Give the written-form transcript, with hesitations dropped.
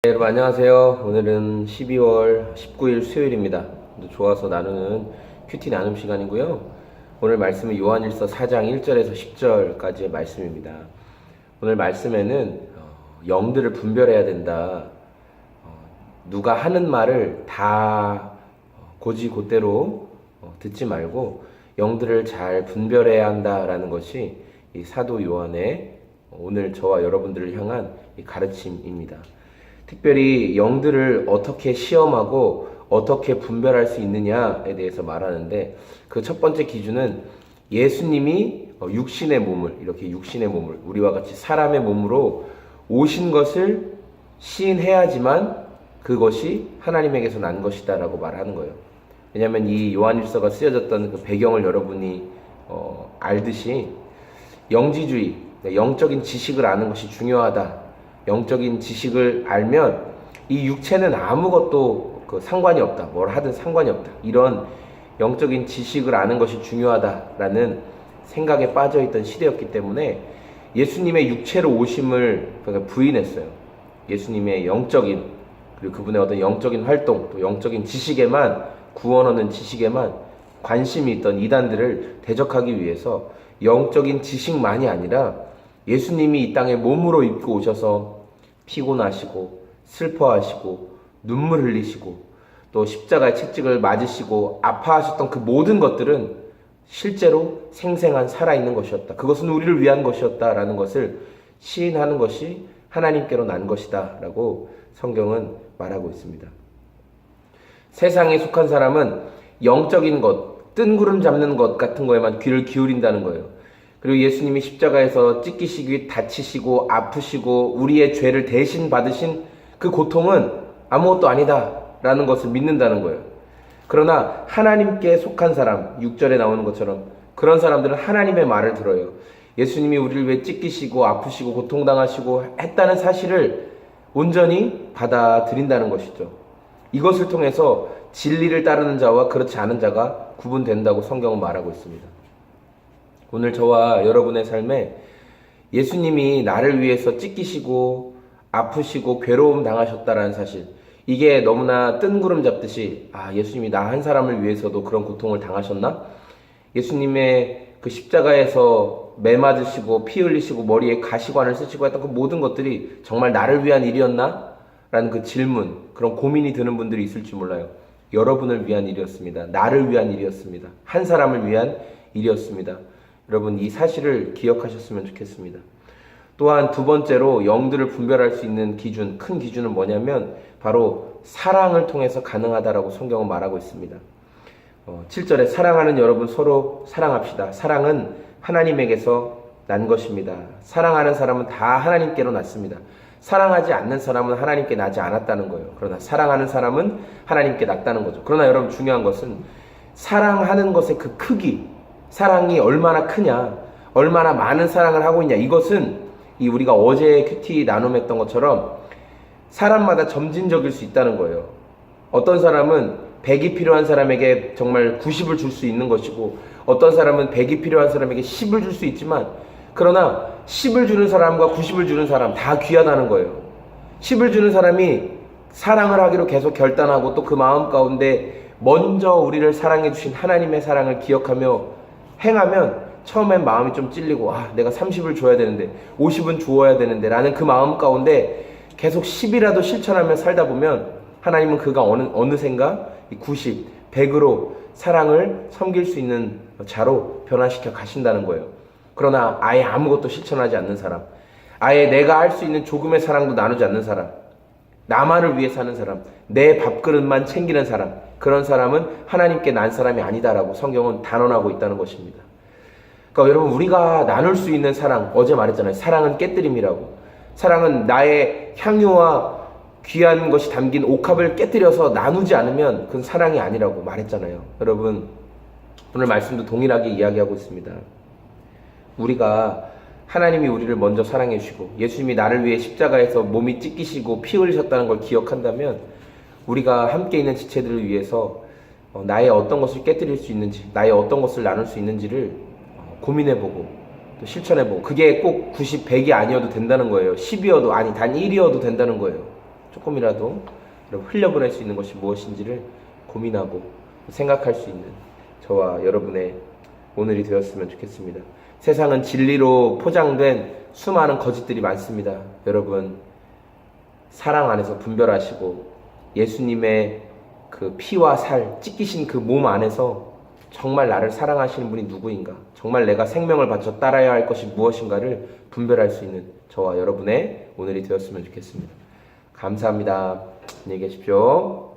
네, 여러분 안녕하세요. 오늘은 12월 19일 수요일입니다. 좋아서 나누는 큐티 나눔 시간이고요. 오늘 말씀은 요한일서 4장 1절에서 10절까지의 말씀입니다. 오늘 말씀에는 영들을 분별해야 된다. 누가 하는 말을 다 곧대로 듣지 말고 영들을 잘 분별해야 한다라는 것이 이 사도 요한의 오늘 저와 여러분들을 향한 이 가르침입니다. 특별히 영들을 어떻게 시험하고 어떻게 분별할 수 있느냐에 대해서 말하는데, 그 첫 번째 기준은 예수님이 육신의 몸을, 이렇게 육신의 몸을 우리와 같이 사람의 몸으로 오신 것을 시인해야지만 그것이 하나님에게서 난 것이다 라고 말하는 거예요. 왜냐하면 이 요한일서가 쓰여졌던 그 배경을 여러분이 알듯이 영지주의, 영적인 지식을 아는 것이 중요하다, 영적인 지식을 알면 이 육체는 아무것도 상관이 없다, 뭘 하든 상관이 없다, 이런 영적인 지식을 아는 것이 중요하다라는 생각에 빠져있던 시대였기 때문에 예수님의 육체로 오심을 부인했어요. 예수님의 영적인, 그리고 그분의 어떤 영적인 활동, 또 영적인 지식에만, 구원 얻는 지식에만 관심이 있던 이단들을 대적하기 위해서 영적인 지식만이 아니라 예수님이 이 땅에 몸으로 입고 오셔서 피곤하시고 슬퍼하시고 눈물 흘리시고 또 십자가의 채찍을 맞으시고 아파하셨던 그 모든 것들은 실제로 생생한 살아있는 것이었다, 그것은 우리를 위한 것이었다라는 것을 시인하는 것이 하나님께로 난 것이다 라고 성경은 말하고 있습니다. 세상에 속한 사람은 영적인 것, 뜬구름 잡는 것 같은 거에만 귀를 기울인다는 거예요. 그리고 예수님이 십자가에서 찢기시기, 다치시고 아프시고 우리의 죄를 대신 받으신 그 고통은 아무것도 아니다 라는 것을 믿는다는 거예요. 그러나 하나님께 속한 사람, 6절에 나오는 것처럼 그런 사람들은 하나님의 말을 들어요. 예수님이 우리를 왜 찢기시고 아프시고 고통당하시고 했다는 사실을 온전히 받아들인다는 것이죠. 이것을 통해서 진리를 따르는 자와 그렇지 않은 자가 구분된다고 성경은 말하고 있습니다. 오늘 저와 여러분의 삶에 예수님이 나를 위해서 찢기시고 아프시고 괴로움 당하셨다라는 사실, 이게 너무나 뜬구름 잡듯이, 예수님이 나 한 사람을 위해서도 그런 고통을 당하셨나? 예수님의 그 십자가에서 매 맞으시고 피 흘리시고 머리에 가시관을 쓰시고 했던 그 모든 것들이 정말 나를 위한 일이었나? 라는 그 질문, 그런 고민이 드는 분들이 있을지 몰라요. 여러분을 위한 일이었습니다. 나를 위한 일이었습니다. 한 사람을 위한 일이었습니다. 여러분, 이 사실을 기억하셨으면 좋겠습니다. 또한 두 번째로 영들을 분별할 수 있는 기준, 큰 기준은 뭐냐면 바로 사랑을 통해서 가능하다라고 성경은 말하고 있습니다. 7절에 사랑하는 여러분 서로 사랑합시다. 사랑은 하나님에게서 난 것입니다. 사랑하는 사람은 다 하나님께로 났습니다. 사랑하지 않는 사람은 하나님께 나지 않았다는 거예요. 그러나 사랑하는 사람은 하나님께 났다는 거죠. 그러나 여러분, 중요한 것은 사랑하는 것의 그 크기, 사랑이 얼마나 크냐, 얼마나 많은 사랑을 하고 있냐, 이것은 우리가 어제 큐티 나눔했던 것처럼 사람마다 점진적일 수 있다는 거예요. 어떤 사람은 100이 필요한 사람에게 정말 90을 줄 수 있는 것이고, 어떤 사람은 100이 필요한 사람에게 10을 줄 수 있지만, 그러나 10을 주는 사람과 90을 주는 사람 다 귀하다는 거예요. 10을 주는 사람이 사랑을 하기로 계속 결단하고 또 그 마음 가운데 먼저 우리를 사랑해 주신 하나님의 사랑을 기억하며 행하면 처음엔 마음이 좀 찔리고, 내가 30을 줘야 되는데 50은 주어야 되는데 라는 그 마음 가운데 계속 10이라도 실천하며 살다 보면 하나님은 그가 어느샌가 90, 100으로 사랑을 섬길 수 있는 자로 변화시켜 가신다는 거예요. 그러나 아예 아무것도 실천하지 않는 사람, 아예 내가 할 수 있는 조금의 사랑도 나누지 않는 사람, 나만을 위해 사는 사람, 내 밥그릇만 챙기는 사람, 그런 사람은 하나님께 난 사람이 아니다라고 성경은 단언하고 있다는 것입니다. 그러니까 여러분, 우리가 나눌 수 있는 사랑, 어제 말했잖아요. 사랑은 깨뜨림이라고. 사랑은 나의 향유와 귀한 것이 담긴 옥합을 깨뜨려서 나누지 않으면 그건 사랑이 아니라고 말했잖아요. 여러분, 오늘 말씀도 동일하게 이야기하고 있습니다. 우리가 하나님이 우리를 먼저 사랑해 주시고 예수님이 나를 위해 십자가에서 몸이 찢기시고 피 흘리셨다는 걸 기억한다면 우리가 함께 있는 지체들을 위해서 나의 어떤 것을 깨뜨릴 수 있는지, 나의 어떤 것을 나눌 수 있는지를 고민해보고 또 실천해보고, 그게 꼭 90, 100이 아니어도 된다는 거예요. 10이어도, 단 1이어도 된다는 거예요. 조금이라도 흘려보낼 수 있는 것이 무엇인지를 고민하고 생각할 수 있는 저와 여러분의 오늘이 되었으면 좋겠습니다. 세상은 진리로 포장된 수많은 거짓들이 많습니다. 여러분, 사랑 안에서 분별하시고 예수님의 그 피와 살 찢기신 그 몸 안에서 정말 나를 사랑하시는 분이 누구인가, 정말 내가 생명을 바쳐 따라야 할 것이 무엇인가를 분별할 수 있는 저와 여러분의 오늘이 되었으면 좋겠습니다. 감사합니다. 안녕히 계십시오.